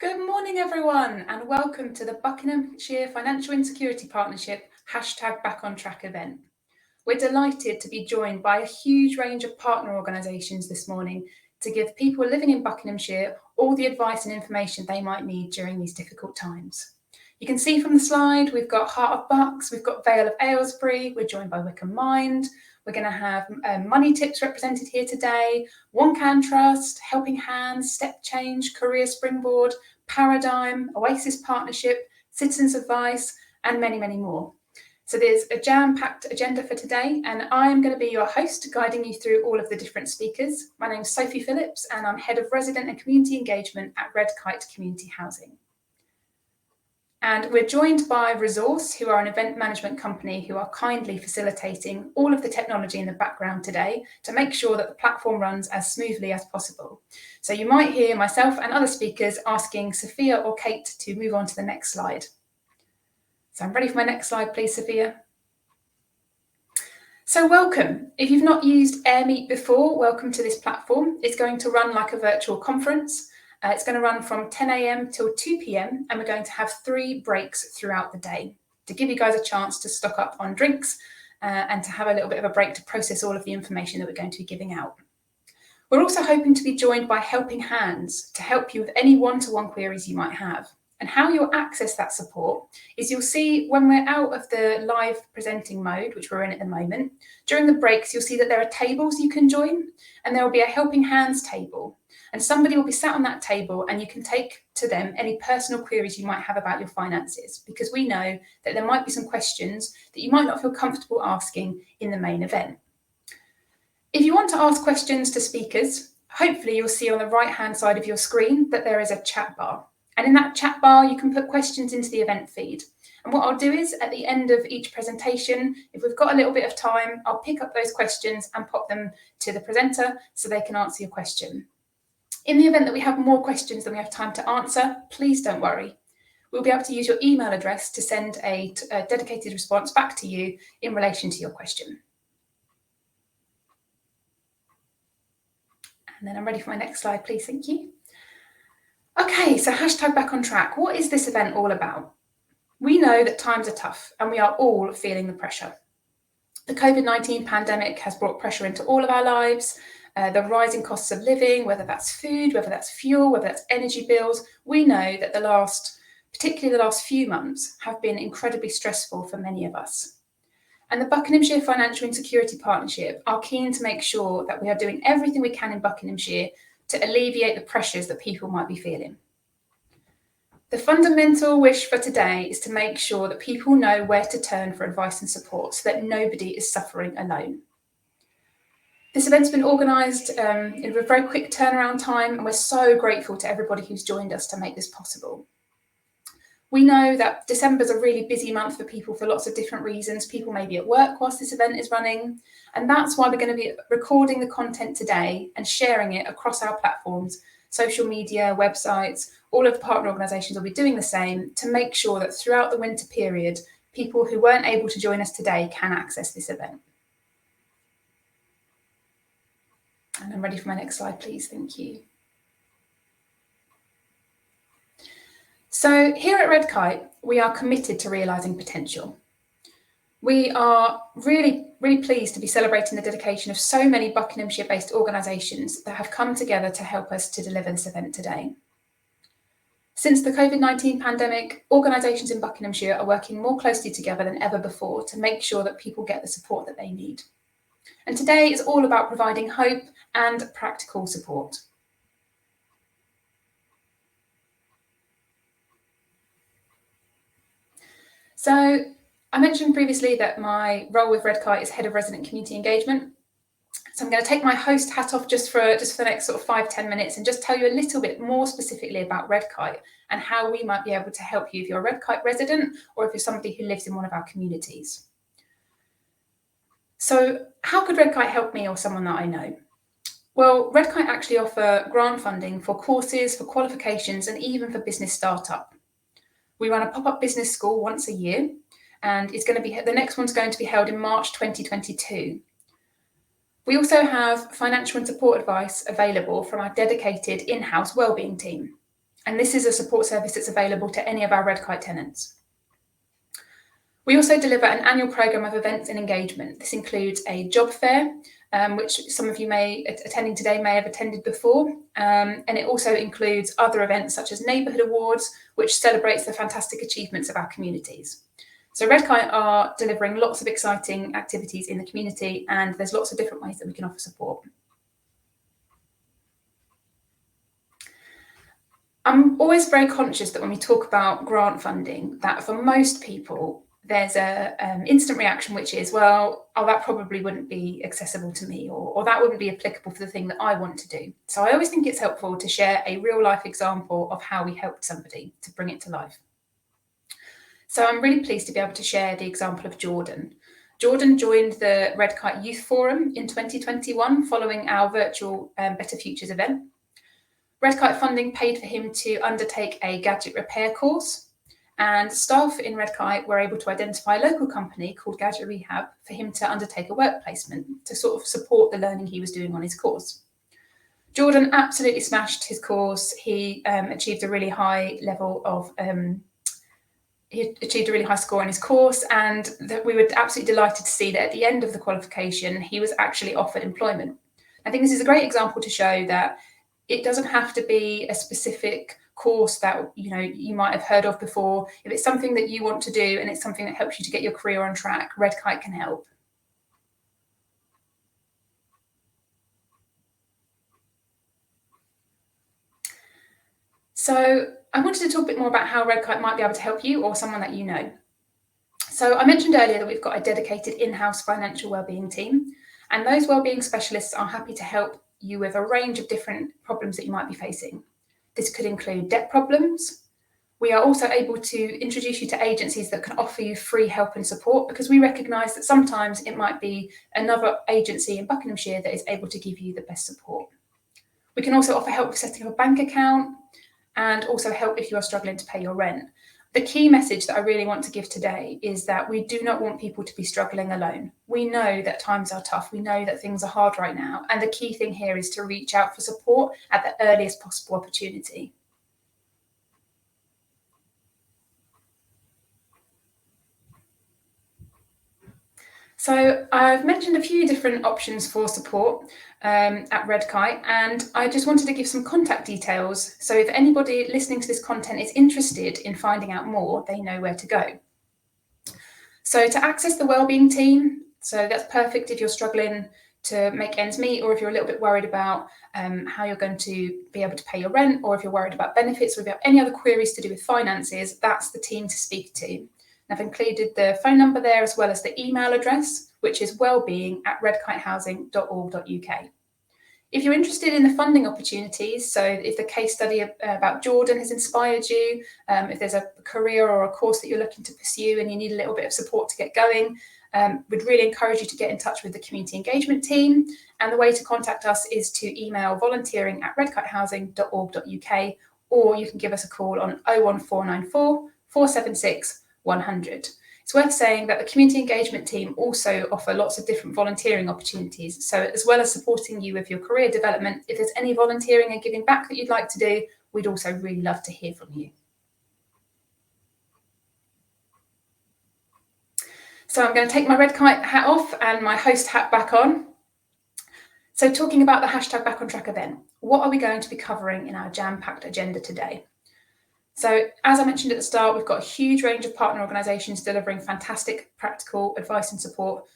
Good morning, everyone, and welcome to the Buckinghamshire Financial Insecurity Partnership #Back on Track event. We're delighted to be joined by a huge range of partner organisations this morning to give people living in Buckinghamshire all the advice and information they might need during these difficult times. You can see from the slide, we've got Heart of Bucks, we've got Vale of Aylesbury, we're joined by Wickham Mind, we're going to have Money Tips represented here today, One Can Trust, Helping Hands, Step Change, Career Springboard, Paradigm, Oasis Partnership, Citizens Advice, and many, many more. So there's a jam-packed agenda for today, and I'm going to be your host, guiding you through all of the different speakers. My name's Sophie Phillips, and I'm Head of Resident and Community Engagement at Red Kite Community Housing. And we're joined by Resource, who are an event management company who are kindly facilitating all of the technology in the background today to make sure that the platform runs as smoothly as possible. So you might hear myself and other speakers asking Sophia or Kate to move on to the next slide. So I'm ready for my next slide, please, Sophia. So welcome. If you've not used AirMeet before, welcome to this platform. It's going to run like a virtual conference. It's going to run from 10 a.m. till 2 p.m. and we're going to have 3 breaks throughout the day to give you guys a chance to stock up on drinks and to have a little bit of a break to process all of the information that we're going to be giving out. We're also hoping to be joined by Helping Hands to help you with any one-to-one queries you might have. And how you'll access that support is you'll see when we're out of the live presenting mode, which we're in at the moment, during the breaks, you'll see that there are tables you can join, and there will be a Helping Hands table. And somebody will be sat on that table and you can take to them any personal queries you might have about your finances, because we know that there might be some questions that you might not feel comfortable asking in the main event. If you want to ask questions to speakers, hopefully you'll see on the right-hand side of your screen that there is a chat bar. And in that chat bar, you can put questions into the event feed. And what I'll do is at the end of each presentation, if we've got a little bit of time, I'll pick up those questions and pop them to the presenter so they can answer your question. In the event that we have more questions than we have time to answer, please don't worry. We'll be able to use your email address to send a dedicated response back to you in relation to your question. And then I'm ready for my next slide, please. Thank you. Okay, so #Back on Track. What is this event all about? We know that times are tough and we are all feeling the pressure. The COVID-19 pandemic has brought pressure into all of our lives. The rising costs of living, whether that's food, whether that's fuel, whether that's energy bills, we know that particularly the last few months, have been incredibly stressful for many of us. And the Buckinghamshire Financial Insecurity Partnership are keen to make sure that we are doing everything we can in Buckinghamshire to alleviate the pressures that people might be feeling. The fundamental wish for today is to make sure that people know where to turn for advice and support so that nobody is suffering alone. This event's been organised in a very quick turnaround time, and we're so grateful to everybody who's joined us to make this possible. We know that December's a really busy month for people for lots of different reasons. People may be at work whilst this event is running, and that's why we're going to be recording the content today and sharing it across our platforms, social media, websites. All of the partner organisations will be doing the same to make sure that throughout the winter period, people who weren't able to join us today can access this event. And I'm ready for my next slide, please. Thank you. So here at Red Kite, we are committed to realising potential. We are really, really pleased to be celebrating the dedication of so many Buckinghamshire-based organisations that have come together to help us to deliver this event today. Since the COVID-19 pandemic, organisations in Buckinghamshire are working more closely together than ever before to make sure that people get the support that they need. And today is all about providing hope and practical support. So I mentioned previously that my role with Red Kite is Head of Resident Community Engagement. So I'm going to take my host hat off just for the next sort of 5-10 minutes and just tell you a little bit more specifically about Red Kite and how we might be able to help you if you're a Red Kite resident or if you're somebody who lives in one of our communities. So how could Red Kite help me or someone that I know? Well, Red Kite actually offer grant funding for courses, for qualifications, and even for business startup. We run a pop-up business school once a year, and the next one's going to be held in March 2022. We also have financial and support advice available from our dedicated in-house wellbeing team. And this is a support service that's available to any of our Redkite tenants. We also deliver an annual programme of events and engagement. This includes a job fair, which some of you attending today may have attended before. And it also includes other events such as Neighbourhood Awards, which celebrates the fantastic achievements of our communities. So Redkite are delivering lots of exciting activities in the community, and there's lots of different ways that we can offer support. I'm always very conscious that when we talk about grant funding, that for most people, there's an instant reaction, which is, well, oh, that probably wouldn't be accessible to me, or that wouldn't be applicable for the thing that I want to do. So I always think it's helpful to share a real life example of how we helped somebody to bring it to life. So I'm really pleased to be able to share the example of Jordan. Jordan joined the Redkite Youth Forum in 2021 following our virtual Better Futures event. Redkite funding paid for him to undertake a gadget repair course, and staff in Redkite were able to identify a local company called Gadget Rehab for him to undertake a work placement to sort of support the learning he was doing on his course. Jordan absolutely smashed his course. He achieved a really high level of he achieved a really high score in his course, and that we were absolutely delighted to see that at the end of the qualification, he was actually offered employment. I think this is a great example to show that it doesn't have to be a specific course that you might have heard of before. If it's something that you want to do and it's something that helps you to get your career on track, Redkite can help. So I wanted to talk a bit more about how Redkite might be able to help you or someone that you know. So I mentioned earlier that we've got a dedicated in-house financial wellbeing team, and those wellbeing specialists are happy to help you with a range of different problems that you might be facing. This could include debt problems. We are also able to introduce you to agencies that can offer you free help and support, because we recognise that sometimes it might be another agency in Buckinghamshire that is able to give you the best support. We can also offer help with setting up a bank account, and also help if you are struggling to pay your rent. The key message that I really want to give today is that we do not want people to be struggling alone. We know that times are tough. We know that things are hard right now. And the key thing here is to reach out for support at the earliest possible opportunity. So I've mentioned a few different options for support at Redkite, and I just wanted to give some contact details. So if anybody listening to this content is interested in finding out more, they know where to go. So to access the wellbeing team, so that's perfect if you're struggling to make ends meet, or if you're a little bit worried about how you're going to be able to pay your rent, or if you're worried about benefits, or if you have any other queries to do with finances, that's the team to speak to. And I've included the phone number there as well as the email address, which is wellbeing@redkitehousing.org.uk. If you're interested in the funding opportunities, so if the case study about Jordan has inspired you, if there's a career or a course that you're looking to pursue and you need a little bit of support to get going, we'd really encourage you to get in touch with the community engagement team. And the way to contact us is to email volunteering@redkitehousing.org.uk, or you can give us a call on 01494 476 100. It's worth saying that the community engagement team also offer lots of different volunteering opportunities. So as well as supporting you with your career development, if there's any volunteering and giving back that you'd like to do, we'd also really love to hear from you. So I'm going to take my Redkite hat off and my host hat back on. So talking about the hashtag Back on Track event, what are we going to be covering in our jam-packed agenda today? So as I mentioned at the start, we've got a huge range of partner organisations delivering fantastic practical advice and support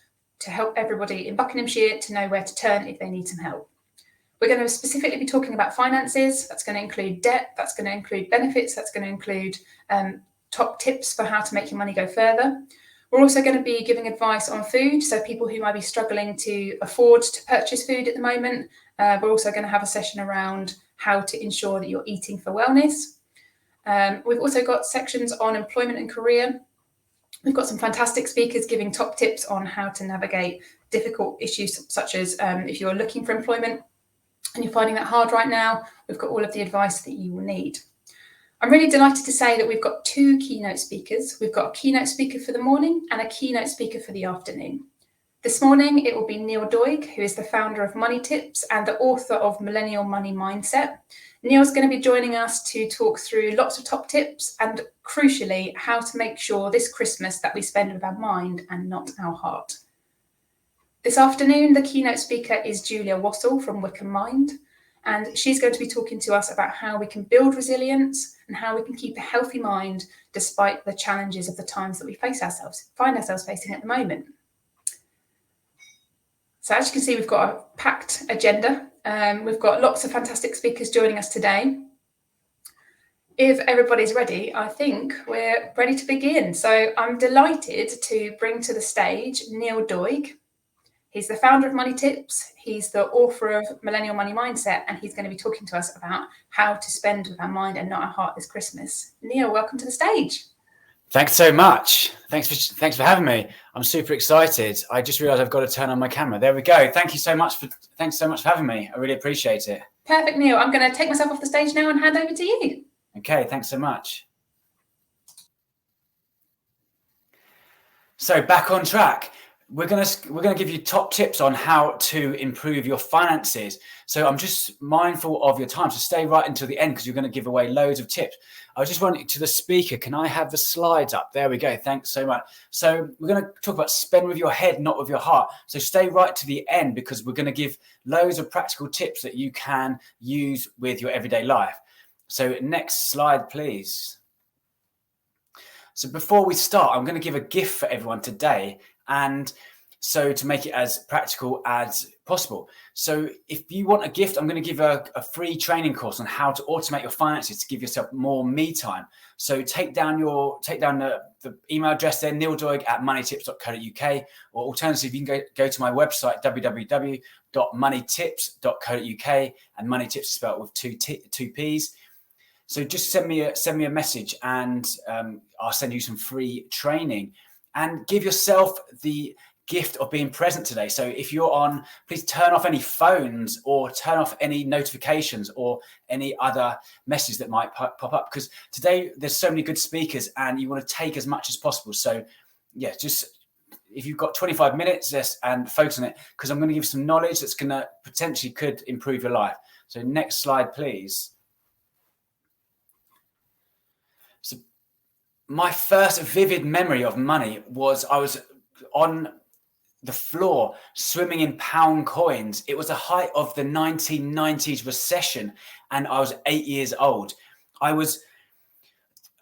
to help everybody in Buckinghamshire to know where to turn if they need some help. We're going to specifically be talking about finances. That's going to include debt. That's going to include benefits. That's going to include top tips for how to make your money go further. We're also going to be giving advice on food. So people who might be struggling to afford to purchase food at the moment. We're also going to have a session around how to ensure that you're eating for wellness. We've also got sections on employment and career. We've got some fantastic speakers giving top tips on how to navigate difficult issues, such as if you're looking for employment and you're finding that hard right now, we've got all of the advice that you will need. I'm really delighted to say that we've got two keynote speakers. We've got a keynote speaker for the morning and a keynote speaker for the afternoon. This morning, it will be Neil Doig, who is the founder of Money Tips and the author of Millennial Money Mindset. Neil's going to be joining us to talk through lots of top tips and, crucially, how to make sure this Christmas that we spend with our mind and not our heart. This afternoon, the keynote speaker is Julia Wassell from Wickham Mind, and she's going to be talking to us about how we can build resilience and how we can keep a healthy mind despite the challenges of the times that we find ourselves facing at the moment. So as you can see, we've got a packed agenda. We've got lots of fantastic speakers joining us today. If everybody's ready, I think we're ready to begin. So I'm delighted to bring to the stage Neil Doig. He's the founder of Money Tips. He's the author of Millennial Money Mindset, and he's going to be talking to us about how to spend with our mind and not our heart this Christmas. Neil, welcome to the stage. Thanks so much. Thanks for having me. I'm super excited. I just realized I've got to turn on my camera. There we go. Thanks so much for having me. I really appreciate it. Perfect, Neil. I'm going to take myself off the stage now and hand over to you. Okay, thanks so much. So back on track. We're gonna give you top tips on how to improve your finances. So I'm just mindful of your time, so stay right until the end because you're going to give away loads of tips. I was just wondering to the speaker, can I have the slides up? There we go. Thanks so much. So we're going to talk about spend with your head, not with your heart. So stay right to the end because we're going to give loads of practical tips that you can use with your everyday life. So next slide, please. So before we start, I'm going to give a gift for everyone today. And so to make it as practical as possible. So if you want a gift, I'm going to give a free training course on how to automate your finances to give yourself more me time. So take down the email address there, neildoig@moneytips.co.uk, or alternatively, you can go to my website, www.moneytips.co.uk, and money tips is spelled with two P's. So just send me a message and I'll send you some free training. And give yourself the gift of being present today. So if you're on, please turn off any phones or turn off any notifications or any other messages that might pop up. Because today there's so many good speakers and you want to take as much as possible. So yeah, just if you've got 25 minutes and focus on it, because I'm going to give some knowledge that's going to potentially could improve your life. So next slide, please. So my first vivid memory of money was I was on the floor swimming in pound coins. It was the height of the 1990s recession and I was 8 years old. I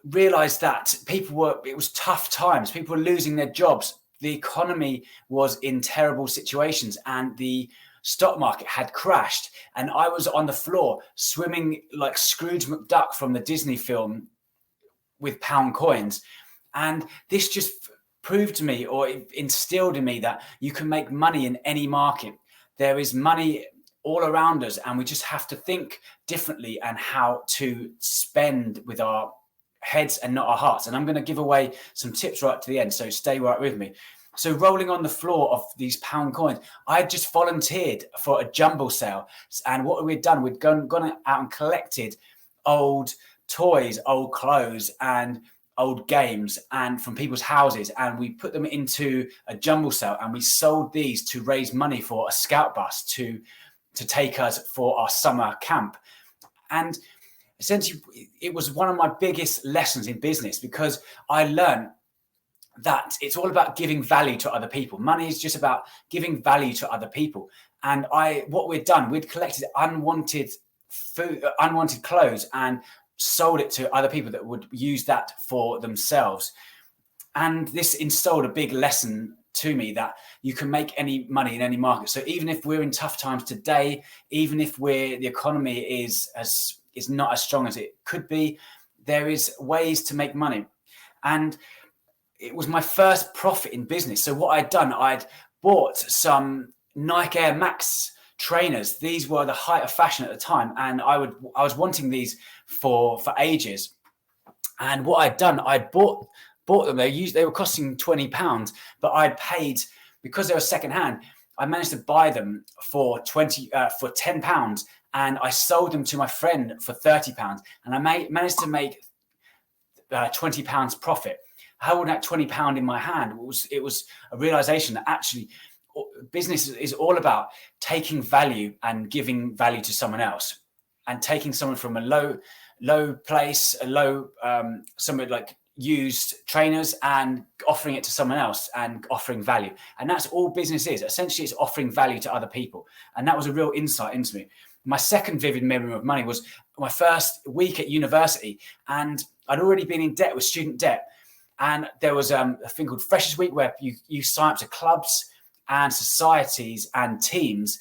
realized that it was tough times. People were losing their jobs. The economy was in terrible situations and the stock market had crashed. And I was on the floor swimming like Scrooge McDuck from the Disney film with pound coins. And this just proved to me, or instilled in me, that you can make money in any market. There is money all around us and we just have to think differently and how to spend with our heads and not our hearts. And I'm going to give away some tips right to the end, so stay right with me. So rolling on the floor of these pound coins, I had just volunteered for a jumble sale. And what we'd done, we'd gone out and collected old toys, old clothes and old games and from people's houses, and we put them into a jumble sale and we sold these to raise money for a scout bus to take us for our summer camp. And essentially it was one of my biggest lessons in business because I learned that it's all about giving value to other people. Money is just about giving value to other people. And we'd collected unwanted food, unwanted clothes and sold it to other people that would use that for themselves. And this installed a big lesson to me that you can make any money in any market. So even if we're in tough times today, even if the economy is not as strong as it could be, there is ways to make money. And it was my first profit in business. So what I'd done, I'd bought some Nike Air Max trainers. These were the height of fashion at the time, and I was wanting these for ages. And what I'd done, I'd bought them. They were costing £20, but I'd paid, because they were secondhand, I managed to buy them for £10, and I sold them to my friend for £30, and I managed to make £20 profit. Holding that £20 in my hand, it was a realization that actually business is all about taking value and giving value to someone else. and taking someone from a low place, somewhere like used trainers, and offering it to someone else and offering value. And that's all business is. Essentially, it's offering value to other people. And that was a real insight into me. My second vivid memory of money was my first week at university, and I'd already been in debt with student debt. And there was a thing called Freshers Week where you sign up to clubs and societies and teams.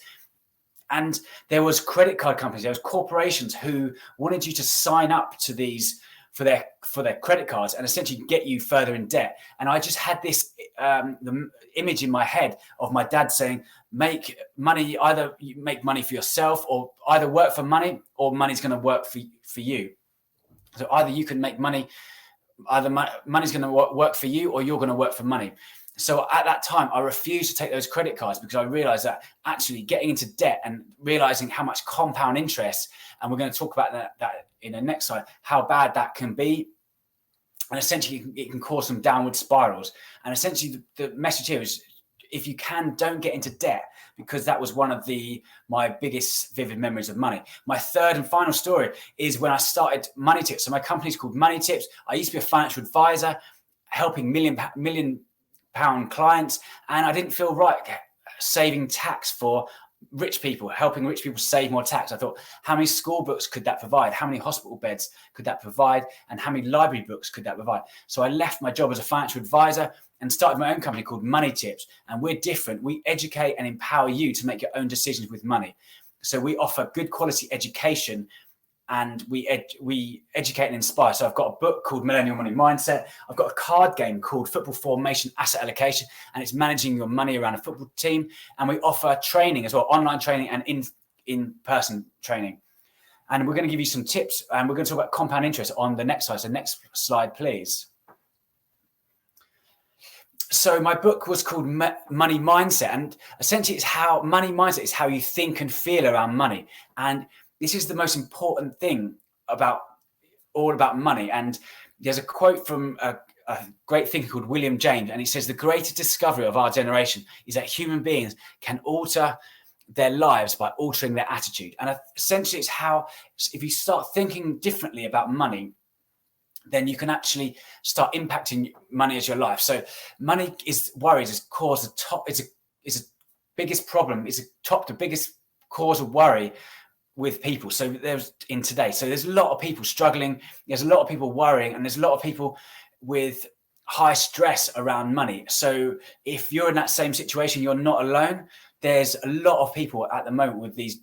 And there was credit card companies, there was corporations who wanted you to sign up to these for their credit cards and essentially get you further in debt. And I just had this the image in my head of my dad saying, make money, either you make money for yourself, or either work for money, or money's going to work for you. So either you can make money, either money's going to work for you, or you're going to work for money. So at that time, I refused to take those credit cards because I realized that actually getting into debt and realizing how much compound interest, and we're going to talk about that in the next slide, how bad that can be. And essentially it can cause some downward spirals. And essentially the message here is, if you can, don't get into debt, because that was one of my biggest vivid memories of money. My third and final story is when I started Money Tips. So my company's called Money Tips. I used to be a financial advisor, helping million pound clients, and I didn't feel right saving tax for rich people, helping rich people save more tax. I thought, how many school books could that provide? How many hospital beds could that provide? And how many library books could that provide? So I left my job as a financial advisor and started my own company called Money Tips. And we're different. We educate and empower you to make your own decisions with money. So we offer good quality education, and we educate and inspire. So I've got a book called Millennial Money Mindset. I've got a card game called Football Formation Asset Allocation, and it's managing your money around a football team. And we offer training as well, online training and in-person training. And we're going to give you some tips, and we're going to talk about compound interest on the next slide. So next slide, please. So my book was called Money Mindset, and essentially it's how money mindset is how you think and feel around money. And this is the most important thing about money. And there's a quote from a great thinker called William James, and he says, the greatest discovery of our generation is that human beings can alter their lives by altering their attitude. And essentially it's how, if you start thinking differently about money, then you can actually start impacting money as your life. So money worries is cause the top, it's a biggest problem, it's the biggest cause of worry with people. So there's a lot of people struggling, there's a lot of people worrying, and there's a lot of people with high stress around money. So if you're in that same situation, you're not alone. There's a lot of people at the moment with these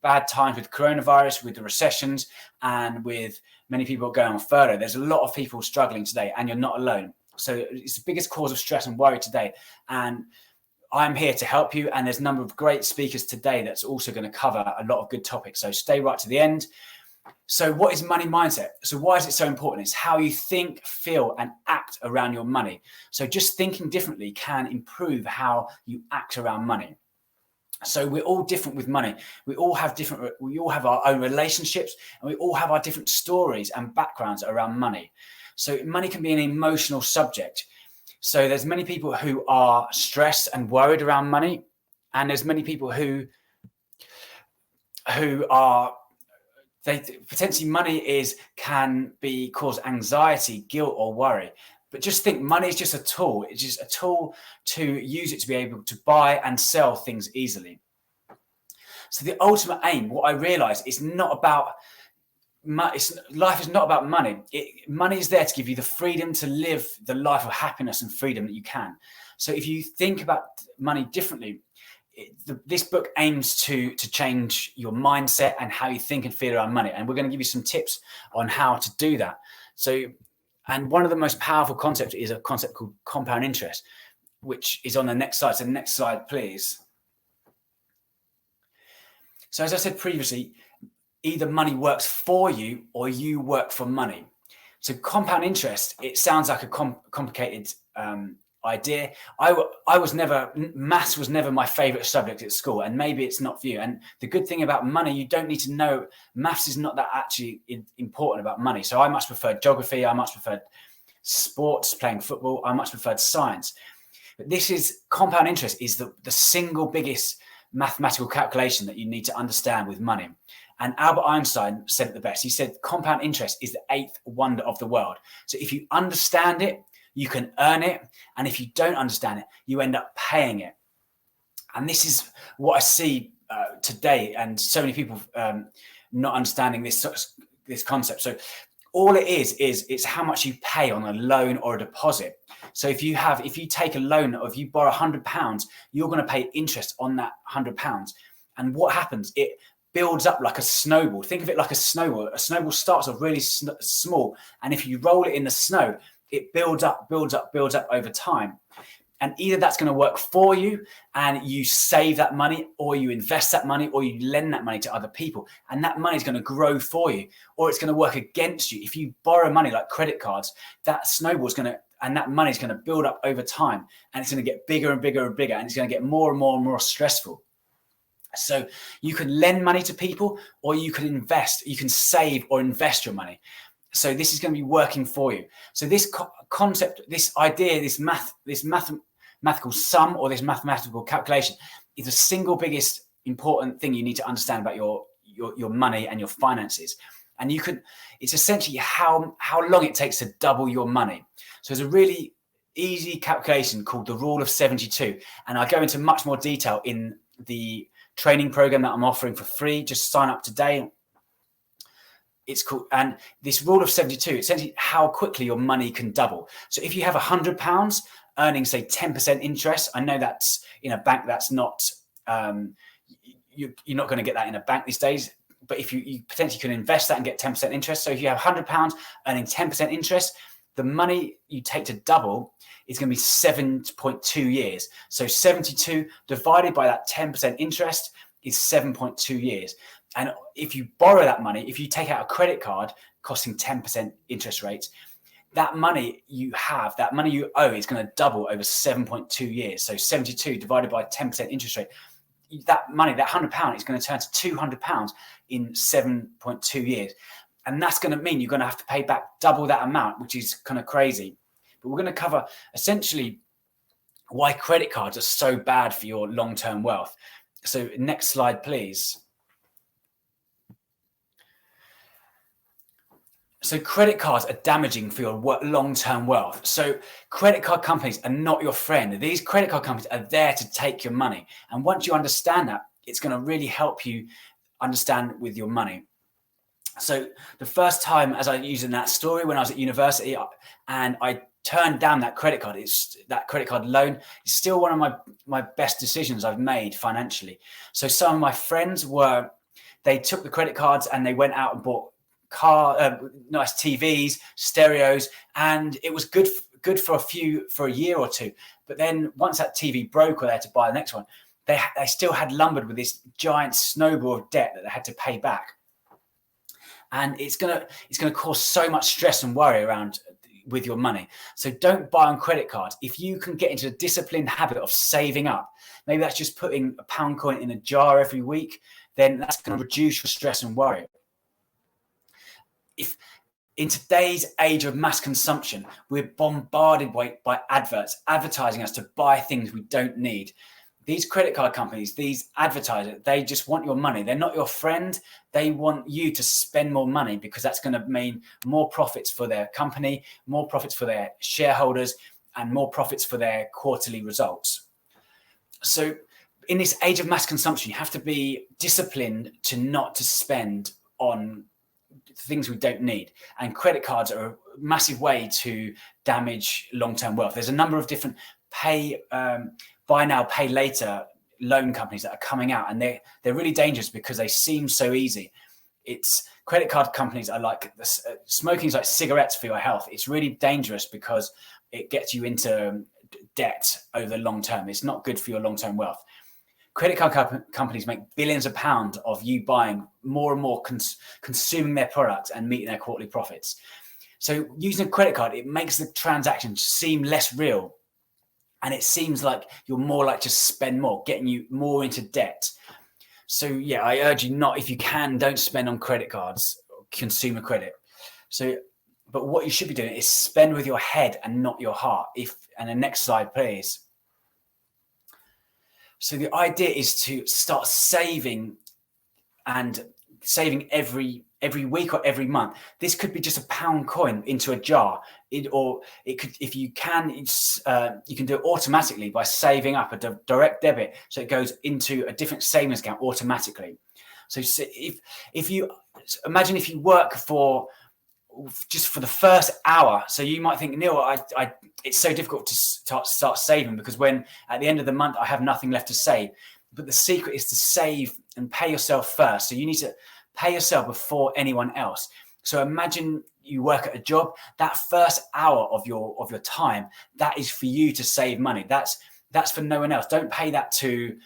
bad times, with coronavirus, with the recessions, and with many people going on furlough. There's a lot of people struggling today, and you're not alone. So it's the biggest cause of stress and worry today. And I'm here to help you, and there's a number of great speakers today that's also going to cover a lot of good topics. So stay right to the end. So what is money mindset? So why is it so important? It's how you think, feel, and act around your money. So just thinking differently can improve how you act around money. So we're all different with money. We all have our own relationships, and we all have our different stories and backgrounds around money. So money can be an emotional subject. So there's many people who are stressed and worried around money, and there's many people who are potentially money can cause anxiety, guilt, or worry. But just think, money is just a tool. It's just a tool to use it to be able to buy and sell things easily. So the ultimate aim, what I realized, is not about life is not about money. Money is there to give you the freedom to live the life of happiness and freedom that you can. So if you think about money differently, this book aims to change your mindset and how you think and feel around money. And we're going to give you some tips on how to do that. So, and one of the most powerful concepts is a concept called compound interest, which is on the next slide. So next slide, please. So as I said previously, either money works for you or you work for money. So compound interest, it sounds like a complicated idea. Maths was never my favorite subject at school, and maybe it's not for you. And the good thing about money, you don't need to know, maths is not that actually important about money. So I much preferred geography, I much preferred sports, playing football, I much preferred science. But compound interest is the single biggest mathematical calculation that you need to understand with money. And Albert Einstein said it the best. He said, compound interest is the eighth wonder of the world. So if you understand it, you can earn it. And if you don't understand it, you end up paying it. And this is what I see today, and so many people not understanding this concept. So all it is it's how much you pay on a loan or a deposit. So if you take a loan, or if you borrow £100, you're going to pay interest on that £100. And what happens? It builds up like a snowball. Think of it like a snowball. A snowball starts off really small, and if you roll it in the snow, it builds up over time. And either that's going to work for you and you save that money, or you invest that money, or you lend that money to other people, and that money is going to grow for you, or it's going to work against you. If you borrow money like credit cards, that snowball is going to, and that money is going to build up over time, and it's going to get bigger and bigger and bigger, and it's going to get more and more and more stressful. So you can lend money to people, or you can invest, you can save or invest your money. So this is going to be working for you. So this concept, this idea, this mathematical sum, or this mathematical calculation, is the single biggest important thing you need to understand about your money and your finances. And it's essentially how long it takes to double your money. So there's a really easy calculation called the rule of 72. And I go into much more detail in the training program that I'm offering for free. Just sign up today. It's called, and this rule of 72, essentially how quickly your money can double. So if you have £100 earning, say, 10% interest, I know that's in a bank, that's not, you're not going to get that in a bank these days, but if you potentially can invest that and get 10% interest. So if you have £100 earning 10% interest, the money you take to double is going to be 7.2 years. So 72 divided by that 10% interest is 7.2 years. And if you borrow that money, if you take out a credit card costing 10% interest rates, that money you owe is going to double over 7.2 years. So 72 divided by 10% interest rate, that money, that £100 is going to turn to £200 in 7.2 years. And that's going to mean you're going to have to pay back double that amount, which is kind of crazy. But we're going to cover essentially why credit cards are so bad for your long-term wealth. So next slide, please. So credit cards are damaging for your long-term wealth. So credit card companies are not your friend. These credit card companies are there to take your money. And once you understand that, it's going to really help you understand with your money. So the first time, as I used in that story, when I was at university and I turned down that credit card, that credit card loan is still one of my best decisions I've made financially. So some of my friends they took the credit cards and they went out and bought nice TVs, stereos, and it was good for a year or two. But then once that TV broke or they had to buy the next one, they still had lumbered with this giant snowball of debt that they had to pay back. And it's gonna cause so much stress and worry around with your money. So don't buy on credit cards. If you can get into a disciplined habit of saving up, maybe that's just putting a pound coin in a jar every week, then that's going to reduce your stress and worry. If in today's age of mass consumption, we're bombarded by adverts advertising us to buy things we don't need. These credit card companies, these advertisers, they just want your money. They're not your friend. They want you to spend more money because that's going to mean more profits for their company, more profits for their shareholders, and more profits for their quarterly results. So in this age of mass consumption, you have to be disciplined not to spend on things we don't need. And credit cards are a massive way to damage long-term wealth. There's a number of different buy now, pay later loan companies that are coming out, and they're really dangerous because they seem so easy. It's credit card companies are like smoking is like cigarettes for your health. It's really dangerous because it gets you into debt over the long term. It's not good for your long-term wealth. Credit card companies make billions of pounds of you buying more and more, consuming their products and meeting their quarterly profits. So using a credit card, it makes the transaction seem less real. And it seems like you're more like to spend more, getting you more into debt. So yeah, I urge you if you can, don't spend on credit cards, consumer credit. So, but what you should be doing is spend with your head and not your heart. And the next slide, please. So the idea is to start saving and saving every week or every month. This could be just a pound coin into a jar. Or it could, if you can, you can do it automatically by saving up a direct debit, so it goes into a different savings account automatically. So if you imagine if you work for just for the first hour, so you might think, Neil, it's so difficult to start saving because when at the end of the month I have nothing left to save. But the secret is to save and pay yourself first. So you need to pay yourself before anyone else. So imagine you work at a job, that first hour of your time, that is for you to save money. That's for no one else. Don't pay that to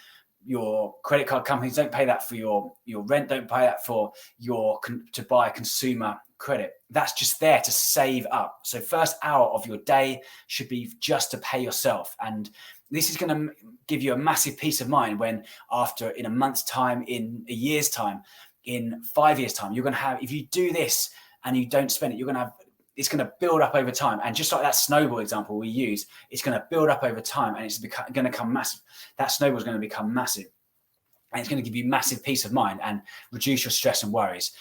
your credit card companies. Don't pay that for your rent. Don't pay that for to buy consumer credit. That's just there to save up. So first hour of your day should be just to pay yourself. And this is going to give you a massive peace of mind when after, in a month's time, in a year's time, in 5 years' time, you're going to have, if you do this and you don't spend it, you're going to have, it's going to build up over time. And just like that snowball example we use, it's going to build up over time and it's going to become massive. That snowball is going to become massive. And it's going to give you massive peace of mind and reduce your stress and worries.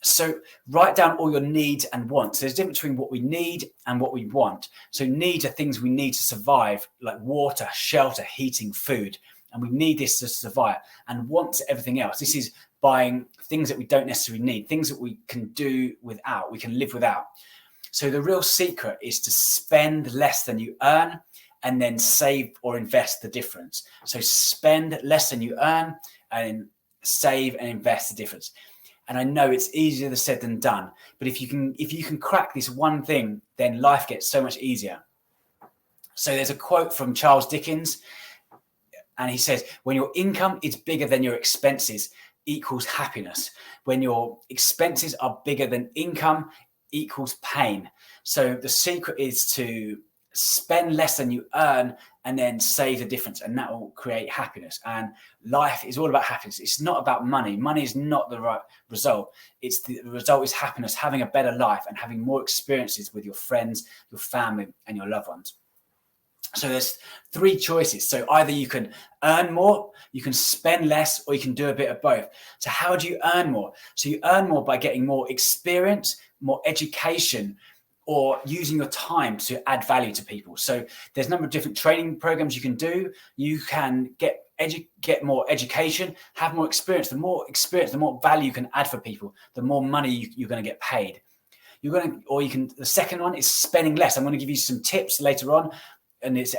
So write down all your needs and wants. There's a difference between what we need and what we want. So needs are things we need to survive, like water, shelter, heating, food. And we need this to survive. And wants are everything else. This is buying things that we don't necessarily need, things that we can do without, we can live without. So the real secret is to spend less than you earn and then save or invest the difference. So spend less than you earn and save and invest the difference. And I know it's easier said than done, but if you can crack this one thing, then life gets so much easier. So there's a quote from Charles Dickens, and he says, when your income is bigger than your expenses equals happiness. When your expenses are bigger than income equals pain. So the secret is to spend less than you earn and then save the difference, and that will create happiness. And life is all about happiness. It's not about money. Money is not the right result. The result is happiness, having a better life and having more experiences with your friends, your family, and your loved ones. So there's three choices. So either you can earn more, you can spend less, or you can do a bit of both. So how do you earn more? So you earn more by getting more experience, more education, or using your time to add value to people. So there's a number of different training programs you can do. You can get more education, have more experience. The more experience, the more value you can add for people, the more money you're going to get paid. The second one is spending less. I'm going to give you some tips later on, and it's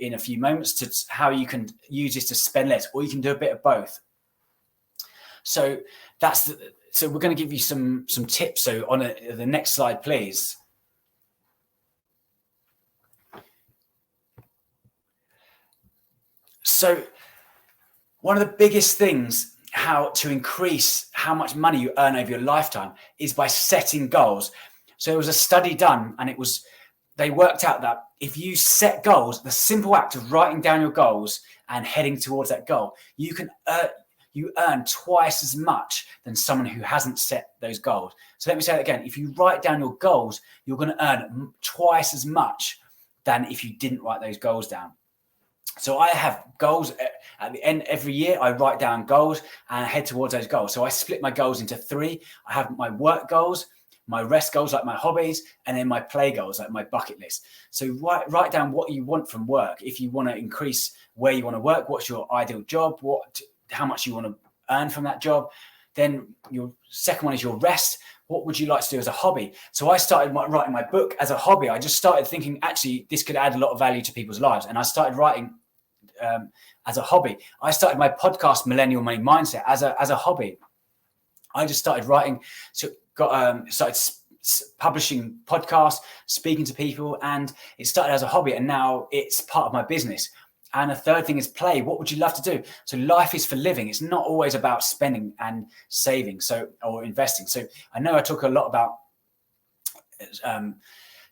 in a few moments, to how you can use this to spend less, or you can do a bit of both. So so we're going to give you some tips. So on the next slide, please. So one of the biggest things how to increase how much money you earn over your lifetime is by setting goals. So there was a study done, and they worked out that if you set goals, the simple act of writing down your goals and heading towards that goal, you earn twice as much than someone who hasn't set those goals. So let me say that again. If you write down your goals, you're going to earn twice as much than if you didn't write those goals down. So I have goals at the end every year. I write down goals and head towards those goals. So I split my goals into three. I have my work goals, my rest goals, like my hobbies, and then my play goals, like my bucket list. So write down what you want from work. If you want to increase where you want to work, what's your ideal job, how much you want to earn from that job. Then your second one is your rest. What would you like to do as a hobby? So I started writing my book as a hobby. I just started thinking, actually, this could add a lot of value to people's lives. And I started writing as a hobby. I started my podcast, Millennial Money Mindset, as a hobby. I just started writing, started publishing podcasts, speaking to people, and it started as a hobby, and now it's part of my business. And a third thing is play. What would you love to do? So life is for living. It's not always about spending and saving, or investing. So I know I talk a lot about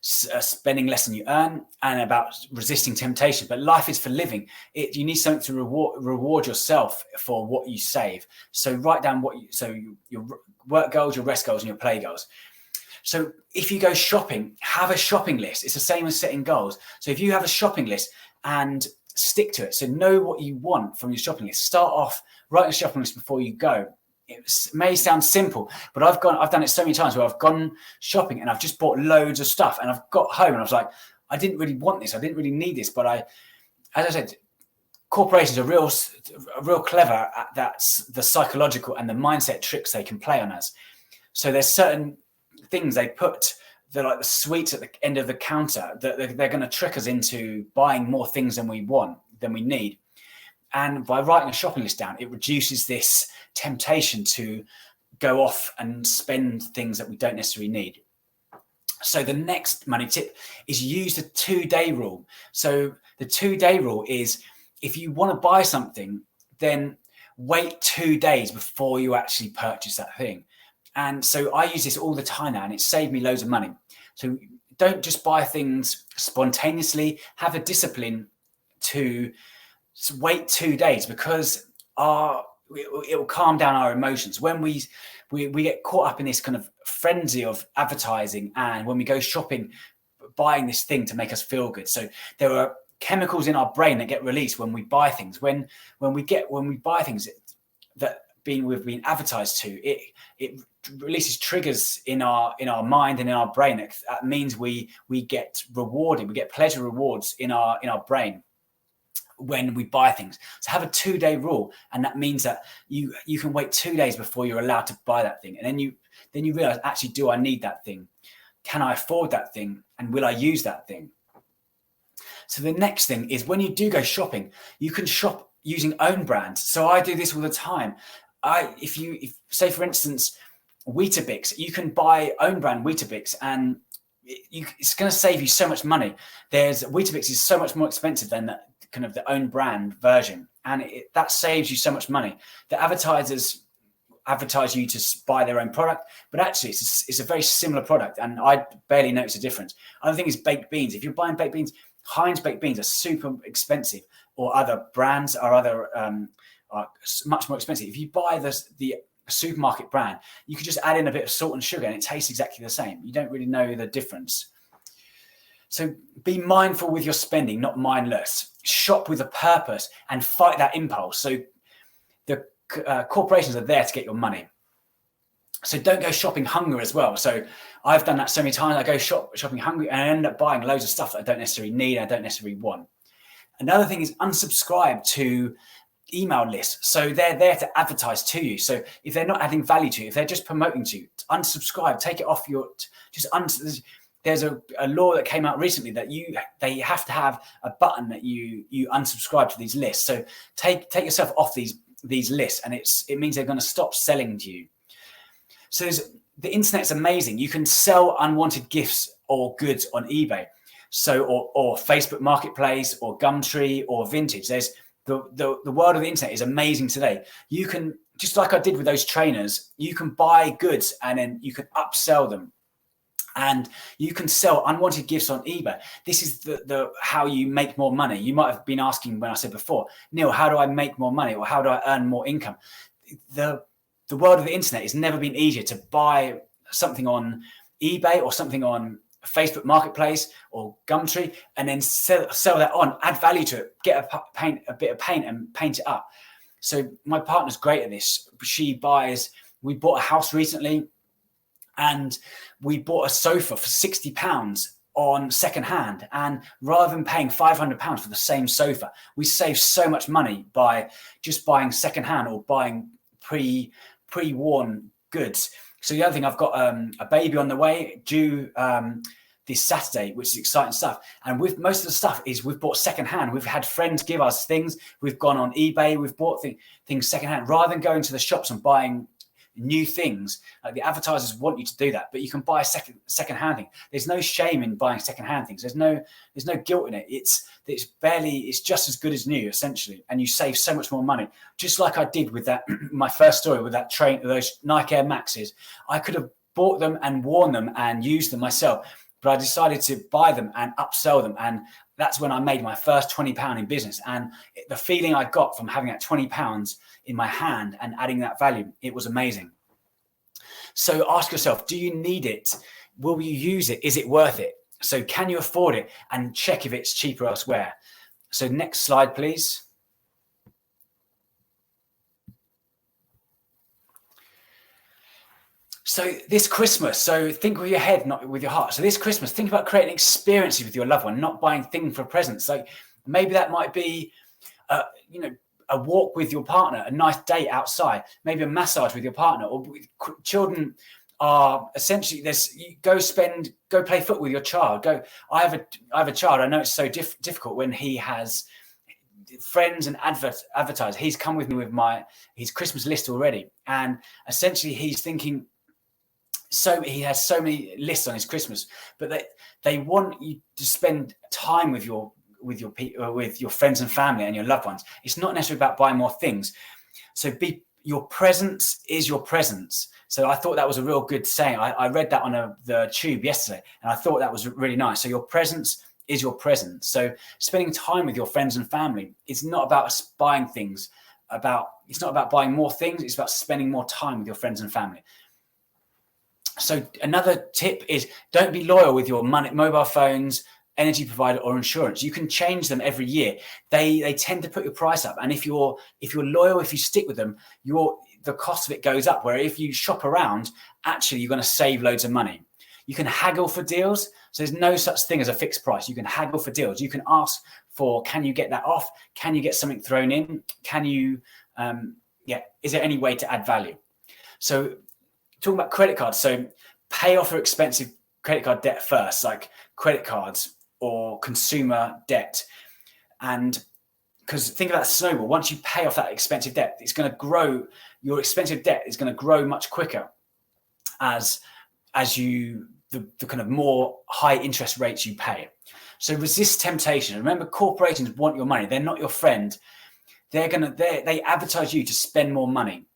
spending less than you earn and about resisting temptation, but life is for living. You need something to reward yourself for what you save. So write down your work goals, your rest goals, and your play goals. So if you go shopping, have a shopping list. It's the same as setting goals. So if you have a shopping list and stick to it, so know what you want from your shopping list. Start off, write a shopping list before you go. may sound simple, but I've done it so many times where I've gone shopping and I've just bought loads of stuff, and I've got home and I was like, I didn't really want this, I didn't really need this, but as I said, corporations are real clever at that, the psychological and the mindset tricks they can play on us. So there's certain things they put, they're like the sweets at the end of the counter, that they're going to trick us into buying more things than we need. And by writing a shopping list down, it reduces this temptation to go off and spend things that we don't necessarily need. So the next money tip is use the 2-day rule. So the 2-day rule is, if you want to buy something, then wait 2 days before you actually purchase that thing. And so I use this all the time now, and it's saved me loads of money. So don't just buy things spontaneously. Have a discipline to wait 2 days, because it will calm down our emotions. When we get caught up in this kind of frenzy of advertising, and when we go shopping, buying this thing to make us feel good. So there are chemicals in our brain that get released when we buy things. When we buy things that we've been advertised to, it releases triggers in our mind and in our brain. That means we get rewarded. We get pleasure rewards in our brain when we buy things. So have a 2-day rule, and that means that you can wait 2 days before you're allowed to buy that thing. And then you realize, actually, do I need that thing? Can I afford that thing? And will I use that thing? So the next thing is, when you do go shopping, you can shop using own brands. So I do this all the time. If say, for instance, Weetabix, you can buy own brand Weetabix, and it's going to save you so much money. Weetabix is so much more expensive than the own brand version, and that saves you so much money. The advertisers advertise you to buy their own product, but actually it's a very similar product, and I barely notice a difference. Other thing is baked beans. If you're buying baked beans, Heinz baked beans are super expensive, or other brands are much more expensive. If you buy the supermarket brand, you could just add in a bit of salt and sugar and it tastes exactly the same. You don't really know the difference. So be mindful with your spending, not mindless. Shop with a purpose and fight that impulse. So the corporations are there to get your money. So don't go shopping hungry as well. So I've done that so many times. I go shopping hungry and I end up buying loads of stuff that I don't necessarily need, I don't necessarily want. Another thing is unsubscribe to email lists. So they're there to advertise to you. So if they're not adding value to you, if they're just promoting to you, unsubscribe, take it off there's a law that came out recently that they have to have a button that you unsubscribe to these lists. So take yourself off these lists, and it means they're going to stop selling to you. So the internet's amazing. You can sell unwanted gifts or goods on eBay. So or Facebook Marketplace or Gumtree or Vintage. There's the world of the internet is amazing today. You can, just like I did with those trainers, you can buy goods and then you can upsell them. And you can sell unwanted gifts on eBay. This is the how you make more money. You might have been asking when I said before, Neil, how do I make more money, or how do I earn more income? The world of the internet has never been easier to buy something on eBay or something on Facebook Marketplace or Gumtree, and then sell that on, add value to it, get a bit of paint and paint it up. So my partner's great at this. We bought a house recently, and we bought a sofa for £60 on secondhand. And rather than paying £500 for the same sofa, we saved so much money by just buying secondhand or buying pre-worn goods. So the other thing, I've got a baby on the way due this Saturday, which is exciting stuff. And with most of the stuff we've bought secondhand. We've had friends give us things. We've gone on eBay. We've bought things secondhand rather than going to the shops and buying new things. Like the advertisers want you to do that, but you can buy a secondhand thing. There's no shame in buying secondhand things. There's no guilt in it. It's just as good as new, essentially, and you save so much more money. Just like I did with that my first story with those Nike Air Maxes. I could have bought them and worn them and used them myself, but I decided to buy them and upsell them, and that's when I made my first £20 in business. And the feeling I got from having that £20 in my hand and adding that value, it was amazing. So ask yourself, do you need it? Will you use it? Is it worth it? So can you afford it? And check if it's cheaper elsewhere. So next slide, please. So this Christmas, so think with your head, not with your heart. So this Christmas, think about creating experiences with your loved one, not buying things for presents. Like maybe that might be, a walk with your partner, a nice date outside, maybe a massage with your partner. Or children are essentially go play football with your child. I have a child. I know it's so difficult when he has friends and advertise. He's come with me with his Christmas list already, and essentially he's thinking. So he has so many lists on his Christmas, but they want you to spend time with your friends and family and your loved ones. It's not necessarily about buying more things. So your presence is your presence. So I thought that was a real good saying. I read that on the tube yesterday, and I thought that was really nice. So your presence is your presence. So spending time with your friends and family, it's not about us buying things. It's not about buying more things. It's about spending more time with your friends and family. So another tip is don't be loyal with your mobile phones, energy provider, or insurance. You can change them every year. They tend to put your price up, and if you're loyal, if you stick with them, the cost of it goes up. Where if you shop around, actually you're going to save loads of money. You can haggle for deals. So there's no such thing as a fixed price. You can haggle for deals. You can ask for, can you get that off? Can you get something thrown in? Can you, is there any way to add value? So talking about credit cards. So pay off your expensive credit card debt first, like credit cards or consumer debt. And because think about snowball, once you pay off that expensive debt, it's going to grow. Your expensive debt is going to grow much quicker as the kind of more high interest rates you pay. So resist temptation. Remember, corporations want your money. They're not your friend. They advertise you to spend more money.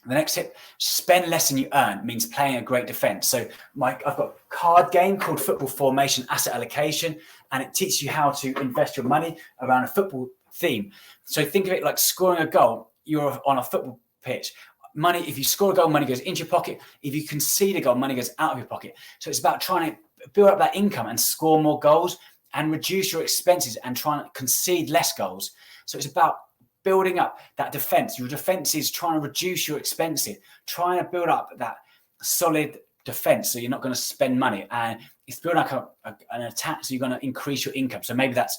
The next tip, spend less than you earn, means playing a great defense. So I've got a card game called Football Formation Asset Allocation, and it teaches you how to invest your money around a football theme. So think of it like scoring a goal. You're on a football pitch. Money, if you score a goal, money goes into your pocket. If you concede a goal, money goes out of your pocket. So it's about trying to build up that income and score more goals and reduce your expenses and try and concede less goals. So it's about building up that defense. Your defense is trying to reduce your expenses, trying to build up that solid defense so you're not going to spend money. And it's building up an attack, so you're going to increase your income. So maybe that's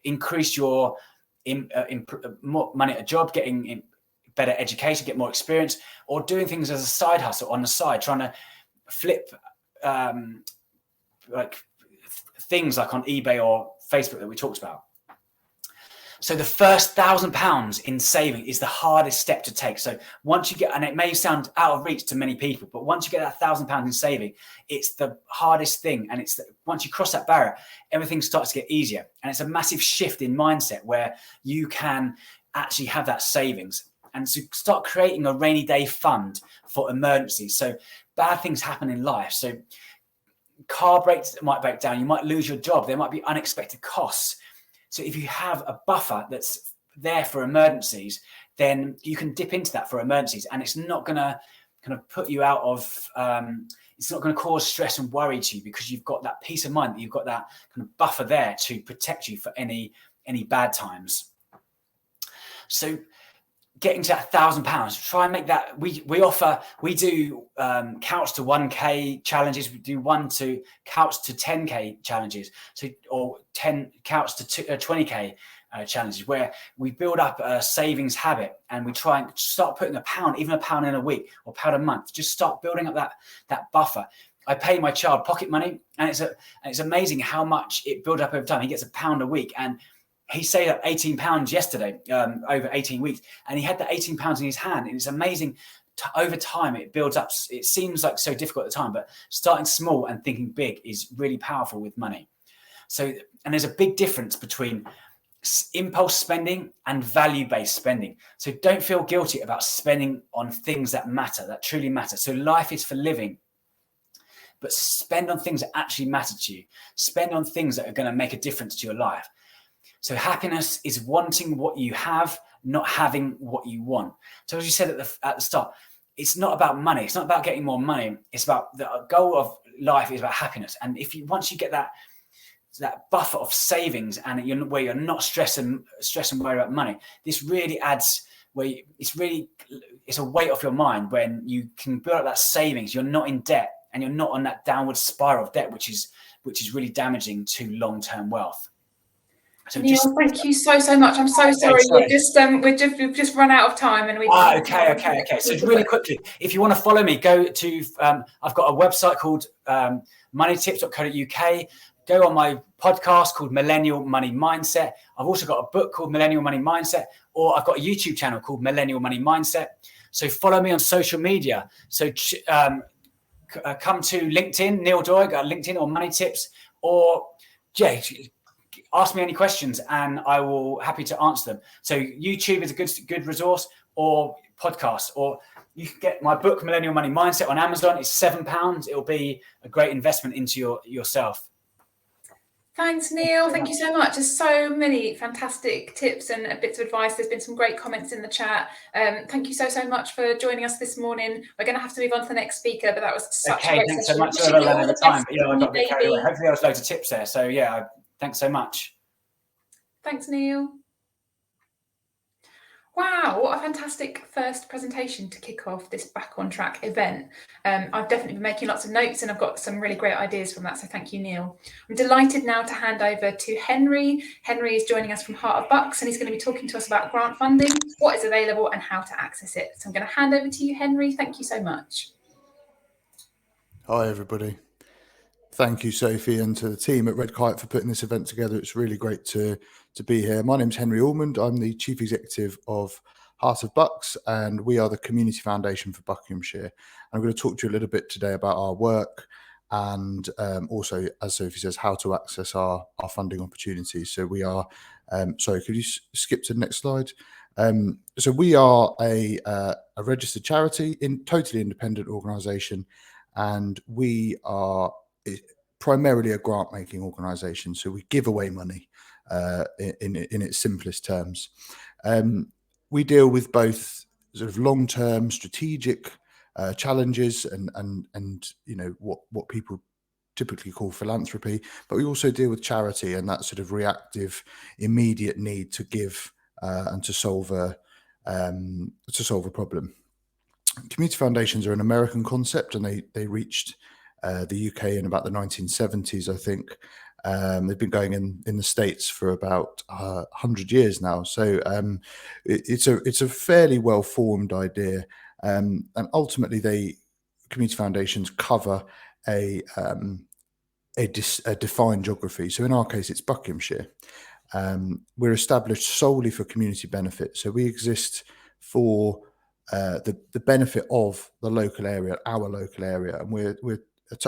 increase your more money at a job, getting better education, get more experience, or doing things as a side hustle on the side, trying to flip like things like on eBay or Facebook that we talked about. So the first £1,000 in saving is the hardest step to take. So once you get, and it may sound out of reach to many people, but once you get that £1,000 in saving, it's the hardest thing. And once you cross that barrier, everything starts to get easier. And it's a massive shift in mindset where you can actually have that savings. And so start creating a rainy day fund for emergencies. So bad things happen in life. So car brakes might break down. You might lose your job. There might be unexpected costs. So if you have a buffer that's there for emergencies, then you can dip into that for emergencies, and it's not going to kind of put you out of, it's not going to cause stress and worry to you, because you've got that peace of mind that you've got that kind of buffer there to protect you for any bad times. So getting to that £1,000, try and make that. We do couch to 1K challenges. We do couch to 10K challenges. So, or 10 couch to 20K challenges, where we build up a savings habit, and we try and start putting even a pound in a week or pound a month. Just start building up that buffer. I pay my child pocket money, and it's amazing how much it builds up over time. He gets £1 a week, and he saved up £18 yesterday, over 18 weeks, and he had the £18 in his hand. And it's amazing. Over time, it builds up. It seems like so difficult at the time, but starting small and thinking big is really powerful with money. So, and there's a big difference between impulse spending and value-based spending. So don't feel guilty about spending on things that matter, that truly matter. So life is for living, but spend on things that actually matter to you. Spend on things that are going to make a difference to your life. So happiness is wanting what you have, not having what you want. So as you said at the start, it's not about money. It's not about getting more money. It's about the goal of life is about happiness. And once you get that buffer of savings, and where you're not stressed and worried about money, this really adds where it's a weight off your mind when you can build up that savings. You're not in debt and you're not on that downward spiral of debt, which is really damaging to long-term wealth. So Neil, thank you so much. I'm so sorry. We've just run out of time, and okay. So really quickly, if you want to follow me, go to I've got a website called moneytips.co.uk. Go on my podcast called Millennial Money Mindset. I've also got a book called Millennial Money Mindset, or I've got a YouTube channel called Millennial Money Mindset. So follow me on social media. So come to LinkedIn, Neil Doig, LinkedIn or Money Tips, or ask me any questions and I will happy to answer them. So YouTube is a good resource, or podcast, or you can get my book Millennial Money Mindset on Amazon. It's £7. It'll be a great investment into yourself. Thanks, Neil. Thank you so much. There's so many fantastic tips and bits of advice. There's been some great comments in the chat. Thank you so much for joining us this morning. We're going to have to move on to the next speaker, but that was such a great session. Thanks so much. I got a bit carried away. Hopefully there was loads of tips there. So thanks so much. Thanks, Neil. Wow, what a fantastic first presentation to kick off this Back on Track event. I've definitely been making lots of notes and I've got some really great ideas from that, so thank you, Neil. I'm delighted now to hand over to Henry. Henry is joining us from Heart of Bucks and he's going to be talking to us about grant funding, what is available and how to access it. So I'm going to hand over to you, Henry. Thank you so much. Hi, everybody. Thank you, Sophie, and to the team at Red Kite for putting this event together. It's really great to be here. My name's Henry Ormond. I'm the Chief Executive of Heart of Bucks, and we are the Community Foundation for Buckinghamshire. I'm going to talk to you a little bit today about our work and also, as Sophie says, how to access our funding opportunities. So we are, sorry, could you skip to the next slide? So we are a registered charity, totally independent organisation, and we are primarily a grant making organisation. So we give away money in its simplest terms. We deal with both sort of long-term strategic challenges and what people typically call philanthropy, but we also deal with charity and that sort of reactive, immediate need to give and to solve a problem. Community foundations are an American concept, and they reached the UK in about the 1970s, I think. They've been going in the States for about 100 years now. So it's a fairly well-formed idea. And ultimately, community foundations cover a defined geography. So in our case, it's Buckinghamshire. We're established solely for community benefit. So we exist for the benefit of the local area, our local area. And we're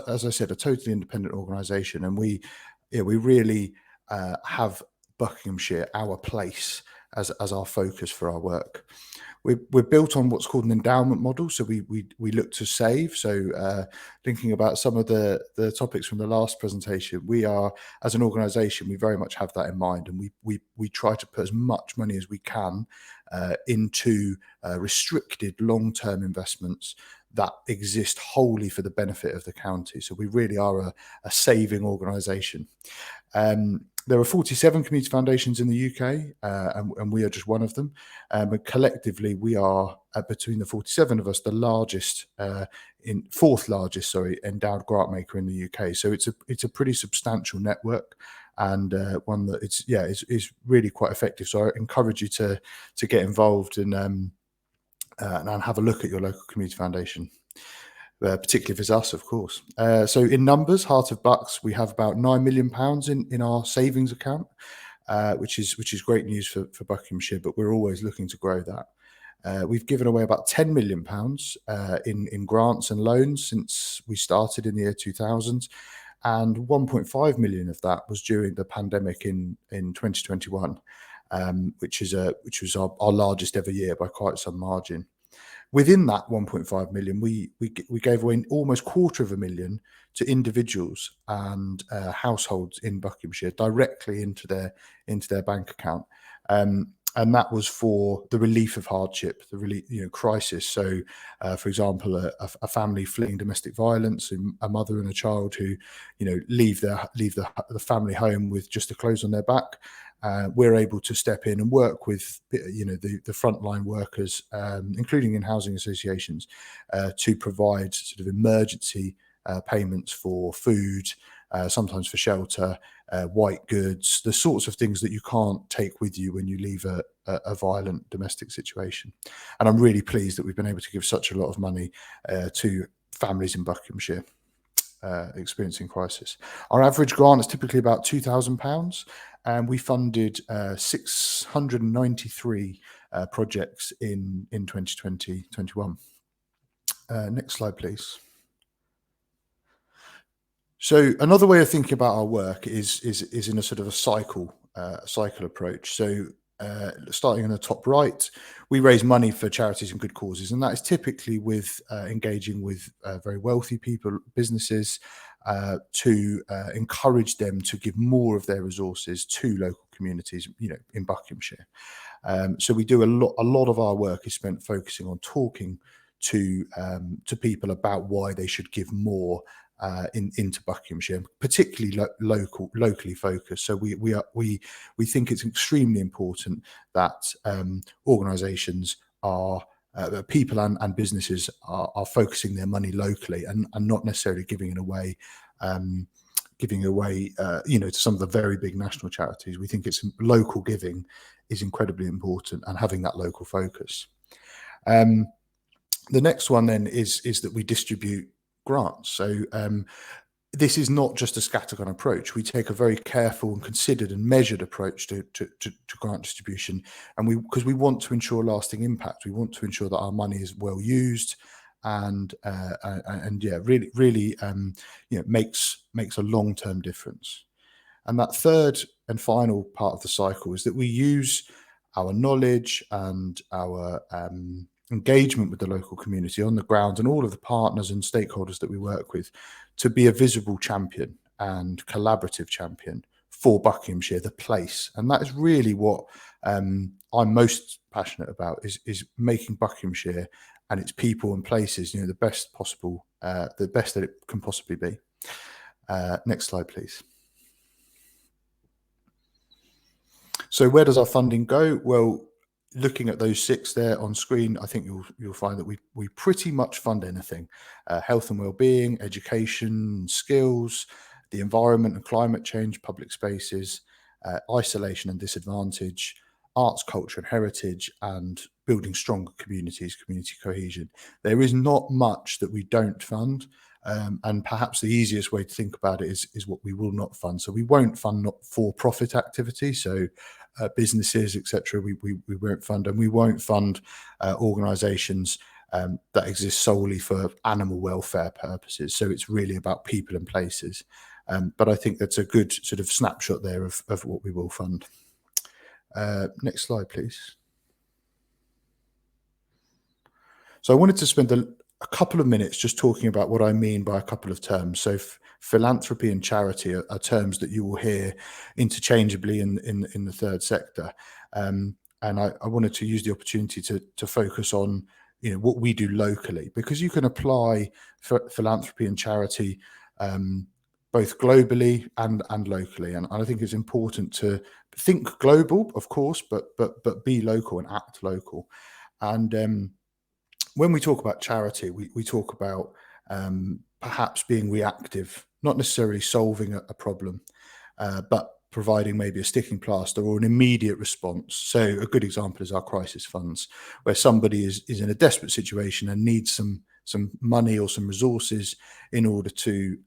as I said, a totally independent organisation, and we really have Buckinghamshire, our place, as our focus for our work. We're built on what's called an endowment model, so we look to save. So thinking about some of the topics from the last presentation, we are, as an organisation, we very much have that in mind, and we try to put as much money as we can into restricted long-term investments that exist wholly for the benefit of the county. So we really are a saving organisation. There are 47 community foundations in the UK, and we are just one of them. But collectively, we are, between the 47 of us, the fourth largest endowed grant maker in the UK. So it's a pretty substantial network, and one that is really quite effective. So I encourage you to get involved and have a look at your local community foundation, particularly if it's us, of course. So in numbers, Heart of Bucks, we have about £9 million in our savings account, which is great news for Buckinghamshire, but we're always looking to grow that. We've given away about £10 million in grants and loans since we started in the year 2000, and 1.5 million of that was during the pandemic in 2021. Which was our largest ever year by quite some margin. Within that 1.5 million, we gave away almost £250,000 to individuals and households in Buckinghamshire directly into their bank account, and that was for the relief of hardship, the crisis. So, for example, a family fleeing domestic violence, a mother and a child who leave the family home with just the clothes on their back. we're able to step in and work with, the frontline workers, including in housing associations, to provide sort of emergency payments for food, sometimes for shelter, white goods, the sorts of things that you can't take with you when you leave a violent domestic situation. And I'm really pleased that we've been able to give such a lot of money to families in Buckinghamshire experiencing crisis. Our average grant is typically about £2,000, and we funded 693 projects in 2020-21. Next slide, please. So another way of thinking about our work is in a sort of a cycle approach. So starting in the top right, we raise money for charities and good causes, and that is typically with engaging with very wealthy people, businesses, to encourage them to give more of their resources to local communities, in Buckinghamshire. So we do a lot of our work is spent focusing on talking to people about why they should give more into Buckinghamshire, particularly locally focused. So we think it's extremely important that organisations are people and businesses are focusing their money locally and not necessarily giving it away. To some of the very big national charities. We think it's local giving is incredibly important, and having that local focus. The next one then is that we distribute grants. So this is not just a scattergun approach. We take a very careful and considered and measured approach to grant distribution, and because we want to ensure lasting impact. We want to ensure that our money is well used, and really makes a long-term difference. And that third and final part of the cycle is that we use our knowledge and our engagement with the local community on the ground and all of the partners and stakeholders that we work with to be a visible champion and collaborative champion for Buckinghamshire, the place. And that is really what I'm most passionate about, is making Buckinghamshire and its people and places, the best possible, the best that it can possibly be. Next slide, please. So where does our funding go? Well, looking at those 6 there on screen, I think you'll find that we pretty much fund anything: health and well-being, education, skills, the environment and climate change, public spaces, isolation and disadvantage, arts, culture and heritage, and building stronger communities, community cohesion. There is not much that we don't fund, and perhaps the easiest way to think about it is what we will not fund. So we won't fund not for-profit activity, so businesses, etc. We won't fund, and we won't fund organisations that exist solely for animal welfare purposes. So it's really about people and places. But I think that's a good sort of snapshot there of what we will fund. Next slide, please. So I wanted to spend a couple of minutes just talking about what I mean by a couple of terms. So philanthropy and charity are terms that you will hear interchangeably in the third sector. And I wanted to use the opportunity to focus on what we do locally, because you can apply philanthropy and charity both globally and locally. And I think it's important to think global, of course, but be local and act local. And when we talk about charity, we talk about perhaps being reactive, not necessarily solving a problem, but providing maybe a sticking plaster or an immediate response. So a good example is our crisis funds, where somebody is in a desperate situation and needs some money or some resources in order to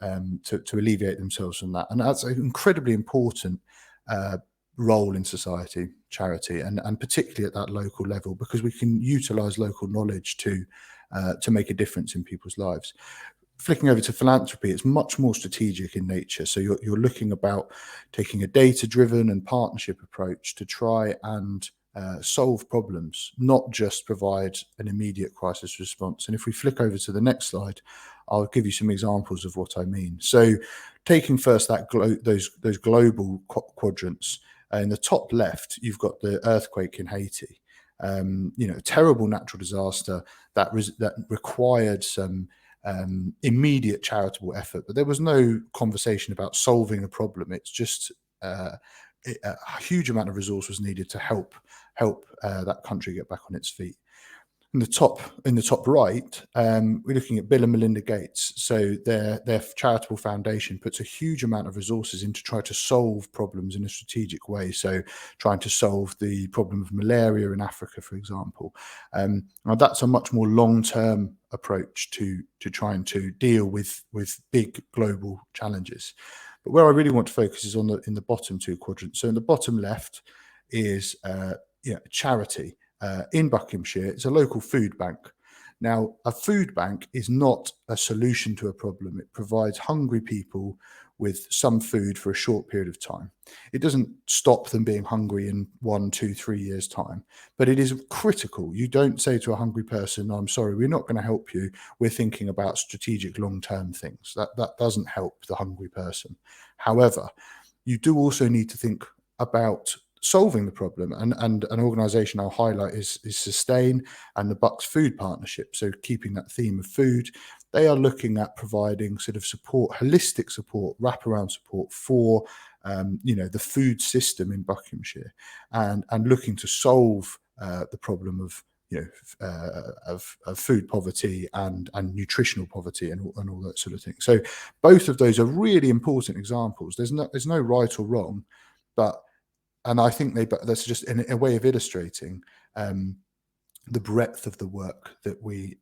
alleviate themselves from that. And that's an incredibly important role in society, charity, and particularly at that local level, because we can utilize local knowledge to make a difference in people's lives. Flicking over to philanthropy, it's much more strategic in nature. So you're looking about taking a data-driven and partnership approach to try and solve problems, not just provide an immediate crisis response. And if we flick over to the next slide, I'll give you some examples of what I mean. So taking first those global quadrants, in the top left, you've got the earthquake in Haiti. A terrible natural disaster that required some immediate charitable effort, but there was no conversation about solving a problem. It's just a huge amount of resource was needed to help that country get back on its feet. In the top right, we're looking at Bill and Melinda Gates. So their charitable foundation puts a huge amount of resources into try to solve problems in a strategic way. So trying to solve the problem of malaria in Africa, for example. Now that's a much more long-term approach to trying to deal with big global challenges. But where I really want to focus is in the bottom two quadrants. So in the bottom left is charity. In Buckinghamshire, it's a local food bank. Now, a food bank is not a solution to a problem. It provides hungry people with some food for a short period of time. It doesn't stop them being hungry in 1, 2, 3 years' time, but it is critical. You don't say to a hungry person, "I'm sorry, we're not going to help you. We're thinking about strategic long-term things." That doesn't help the hungry person. However, you do also need to think about solving the problem, and an organisation I'll highlight is Sustain and the Bucks Food Partnership. So keeping that theme of food, they are looking at providing sort of support, holistic support, wraparound support for the food system in Buckinghamshire, and looking to solve the problem of food poverty and nutritional poverty and all that sort of thing. So both of those are really important examples. There's no right or wrong, and I think that's just a way of illustrating the breadth of the work that we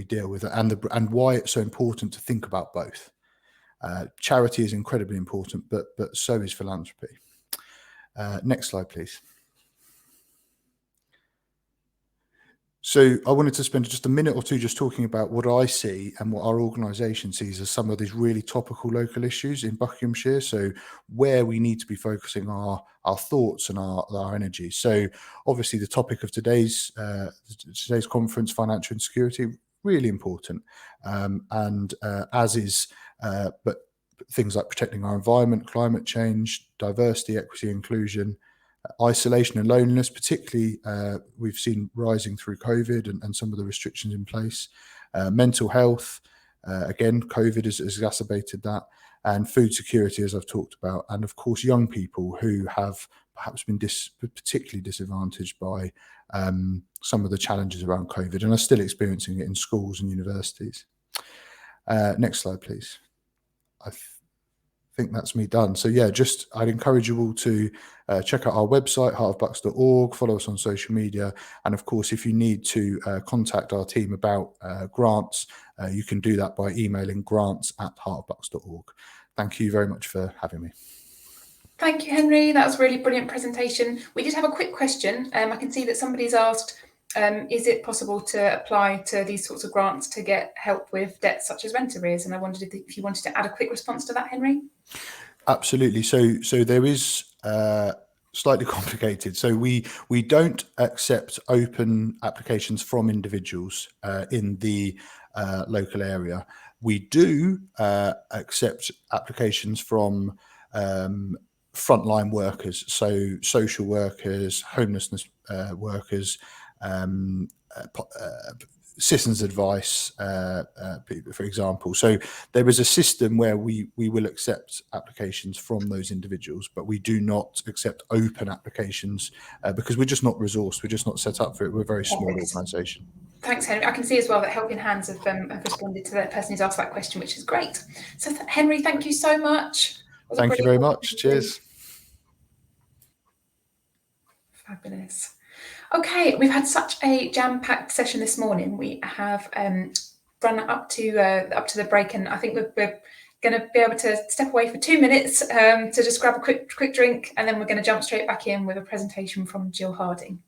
deal with, and why it's so important to think about both. Charity is incredibly important, but so is philanthropy. Next slide, please. So I wanted to spend just a minute or two just talking about what I see and what our organisation sees as some of these really topical local issues in Buckinghamshire. So where we need to be focusing our thoughts and our energy. So obviously the topic of today's conference, financial insecurity, really important, as is but things like protecting our environment, climate change, diversity, equity, inclusion. Isolation and loneliness, particularly we've seen rising through COVID and some of the restrictions in place. Mental health, again, COVID has exacerbated that. And food security, as I've talked about. And of course, young people who have perhaps been particularly disadvantaged by some of the challenges around COVID and are still experiencing it in schools and universities. Next slide, please. I think that's me done. So yeah, I'd encourage you all to check out our website, heartofbucks.org, follow us on social media, and of course, if you need to contact our team about grants, you can do that by emailing grants@heartofbucks.org. Thank you very much for having me. Thank you, Henry. That was a really brilliant presentation. We did have a quick question. I can see that somebody's asked, is it possible to apply to these sorts of grants to get help with debts such as rent arrears? And I wondered if you wanted to add a quick response to that, Henry. Absolutely. So there is slightly complicated. So we don't accept open applications from individuals in the local area. We do accept applications from frontline workers, so social workers, homelessness workers, citizens advice, for example. So there is a system where we will accept applications from those individuals, but we do not accept open applications because we're just not resourced. We're just not set up for it. We're a very small organisation. Thanks, Henry. I can see as well that Helping Hands have responded to that person who's asked that question, which is great. So Henry, thank you so much. Thank you very much. Cheers. Fabulous. Okay, we've had such a jam-packed session this morning. We have run up to the break, and I think we're going to be able to step away for 2 minutes to just grab a quick drink, and then we're going to jump straight back in with a presentation from Jill Harding.